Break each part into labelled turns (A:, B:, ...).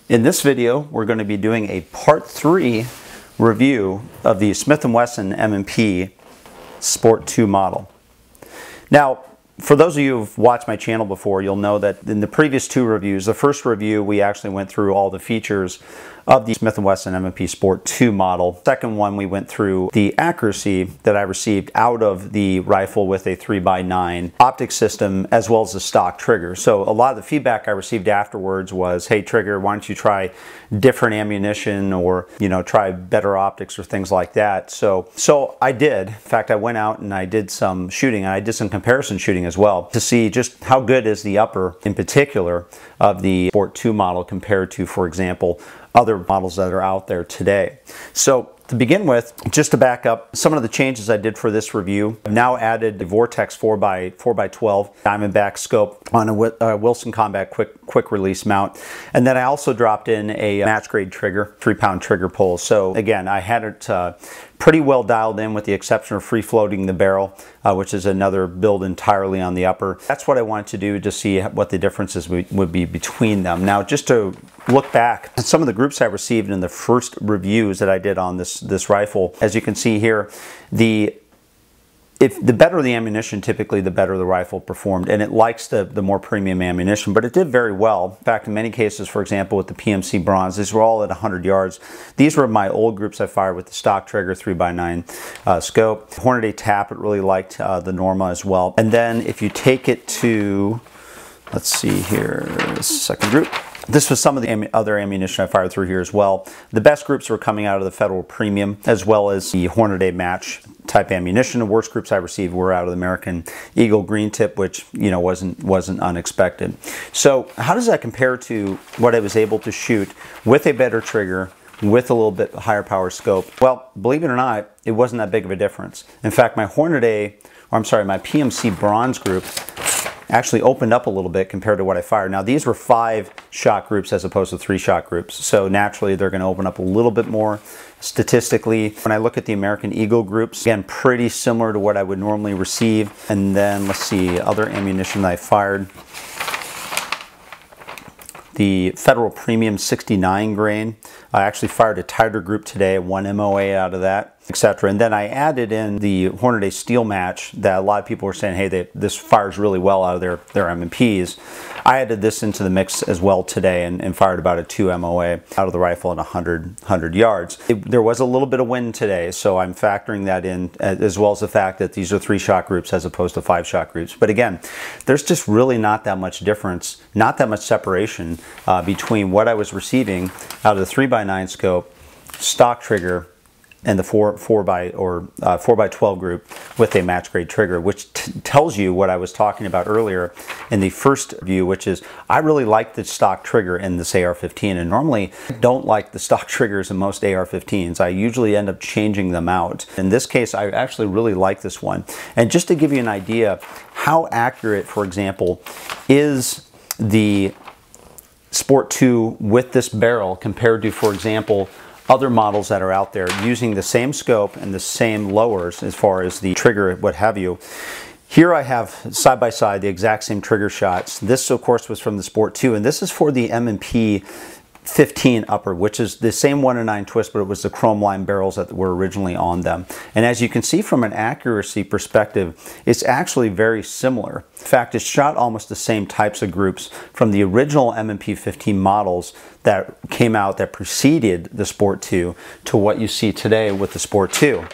A: In this video, we're going to be doing a part 3 review of the Smith & Wesson M&P Sport II model. Now, for those of you who've watched my channel before, you'll know that in the previous 2 reviews, the first review we actually went through all the features of the Smith & Wesson M&P Sport II model. Second one, we went through the accuracy that I received out of the rifle with a 3x9 optic system as well as the stock trigger. So a lot of the feedback I received afterwards was, hey Trigger, why don't you try different ammunition or, try better optics or things like that. So I did. In fact, I went out and I did some shooting, and I did some comparison shooting as well to see just how good is the upper in particular of the Sport II model compared to, for example, other models that are out there today. So to begin with, just to back up, some of the changes I did for this review, I've now added the Vortex 4x12 Diamondback scope on a Wilson Combat quick release mount. And then I also dropped in a match grade trigger, 3-pound trigger pull. So again, I had it pretty well dialed in with the exception of free floating the barrel, which is another build entirely on the upper. That's what I wanted to do to see what the differences would be between them. Now, just to look back at some of the groups I received in the first reviews that I did on this rifle, as you can see here, the better the ammunition, typically the better the rifle performed, and it likes the more premium ammunition, but it did very well. In fact, in many cases, for example, with the PMC Bronze, these were all at 100 yards. These were my old groups I fired with the stock trigger 3x9 scope. Hornady Tap, it really liked the Norma as well. And then if you take it to, let's see here, second group. This was some of the other ammunition I fired through here as well. The best groups were coming out of the Federal Premium as well as the Hornady Match type ammunition. The worst groups I received were out of the American Eagle Green Tip, which wasn't unexpected. So how does that compare to what I was able to shoot with a better trigger, with a little bit higher power scope? Well, believe it or not, it wasn't that big of a difference. In fact, my my PMC Bronze group actually opened up a little bit compared to what I fired. Now, these were 5-shot groups as opposed to 3-shot groups, so naturally they're going to open up a little bit more statistically. When I look at the American Eagle groups, again, pretty similar to what I would normally receive. And then let's see, other ammunition that I fired. The Federal Premium 69 grain. I actually fired a tighter group today, 1 MOA out of that, etc. And then I added in the Hornady Steel Match that a lot of people were saying, hey, this fires really well out of their M&Ps. I added this into the mix as well today and fired about a 2 MOA out of the rifle at 100 yards. There was a little bit of wind today, so I'm factoring that in, as well as the fact that these are 3-shot groups as opposed to 5-shot groups. But again, there's just really not that much difference, not that much separation between what I was receiving out of the 3x9 scope, stock trigger, and the 4x12 group with a match grade trigger, which tells you what I was talking about earlier in the first view, which is I really like the stock trigger in this AR-15, and normally I don't like the stock triggers in most AR-15s. I usually end up changing them out. In this case, I actually really like this one. And just to give you an idea how accurate, for example, is the Sport II with this barrel compared to, for example, other models that are out there using the same scope and the same lowers as far as the trigger, what have you. Here I have side by side the exact same trigger shots. This, of course, was from the Sport II, and this is for the M&P 15 upper, which is the same 1-9 twist, but it was the chrome line barrels that were originally on them. And as you can see from an accuracy perspective, it's actually very similar. In fact, it's shot almost the same types of groups from the original M&P 15 models that came out that preceded the Sport II to what you see today with the Sport II.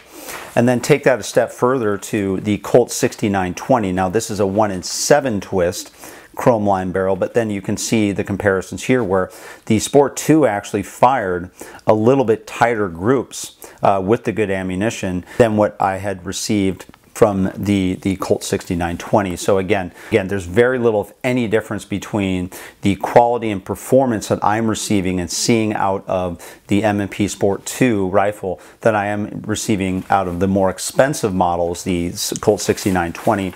A: And then take that a step further to the Colt 6920. Now, this is a 1-7 twist chrome line barrel, but then you can see the comparisons here where the Sport II actually fired a little bit tighter groups with the good ammunition than what I had received from the Colt 6920. So again, there's very little, if any, difference between the quality and performance that I'm receiving and seeing out of the M&P Sport II rifle that I am receiving out of the more expensive models, the Colt 6920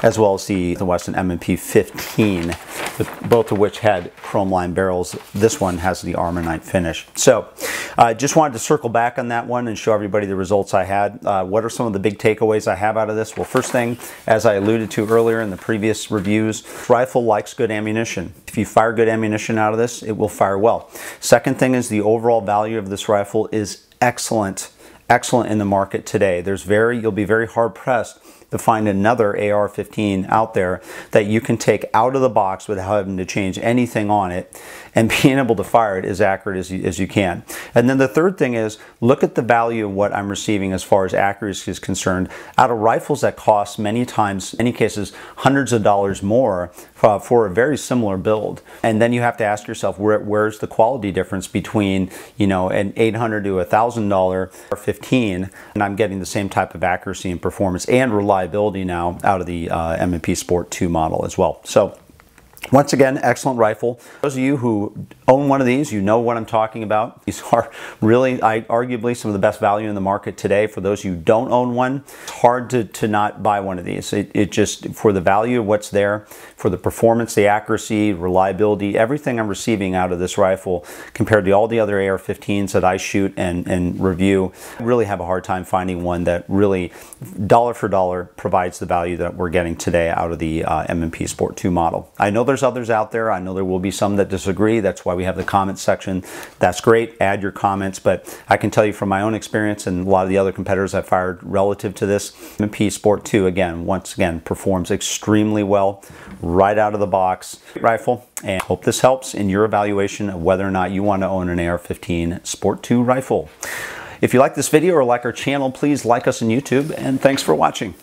A: as well as the Wesson M&P 15, both of which had chrome line barrels. This one has the armorite finish. So just wanted to circle back on that one and show everybody the results I had. What are some of the big takeaways I have out of this? Well, first thing, as I alluded to earlier in the previous reviews, this rifle likes good ammunition. If you fire good ammunition out of this, it will fire well. Second thing is the overall value of this rifle is excellent in the market today. You'll be very hard pressed to find another AR-15 out there that you can take out of the box without having to change anything on it and being able to fire it as accurate as you can. And then the third thing is, look at the value of what I'm receiving as far as accuracy is concerned out of rifles that cost many times, in many cases, hundreds of dollars more for a very similar build. And then you have to ask yourself, where's the quality difference between, you know, an $800 to $1,000 AR-15, and I'm getting the same type of accuracy and performance and reliability now out of the M&P Sport II model as well. So once again, excellent rifle. Those of you who own one of these, you know what I'm talking about. These are really, arguably, some of the best value in the market today. For those of you who don't own one, it's hard to not buy one of these. It just, for the value of what's there, for the performance, the accuracy, reliability, everything I'm receiving out of this rifle compared to all the other AR-15s that I shoot and review, I really have a hard time finding one that really, dollar for dollar, provides the value that we're getting today out of the M&P Sport II model. I know there's others out there. I know there will be some that disagree. That's why we have the comments section. That's great. Add your comments. But I can tell you from my own experience and a lot of the other competitors I fired relative to this, M&P Sport II, once again, performs extremely well right out of the box rifle. And I hope this helps in your evaluation of whether or not you want to own an AR-15 Sport II rifle. If you like this video or like our channel, please like us on YouTube, and thanks for watching.